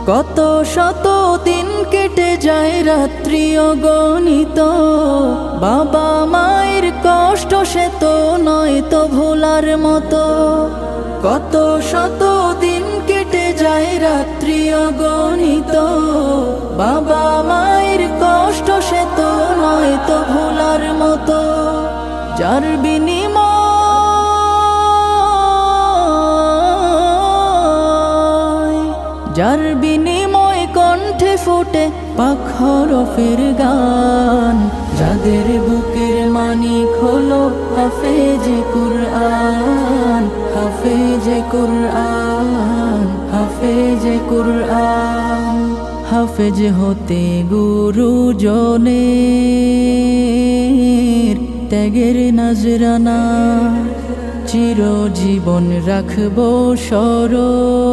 কত শত দিন কেটে যায় রাত্রি অগণিত, বাবা মায়ের কষ্ট সে তো নয় তো ভোলার মতো। কত শত দিন কেটে যায় রাত্রি অগণিত, বাবা মায়ের কষ্ট সে তো নয় তো ভোলার মতো। যার বিনিময় কণ্ঠে ফোটে পাক হরফের গান, যাদের বুকের মানিক হলো হাফেজে কুরআন, হাফেজে কুরআন, হাফেজে কুরআন। হাফেজ হতে গুরুজনের ত্যাগের নজরানা, চিরজীবন রাখবো স্মরণ।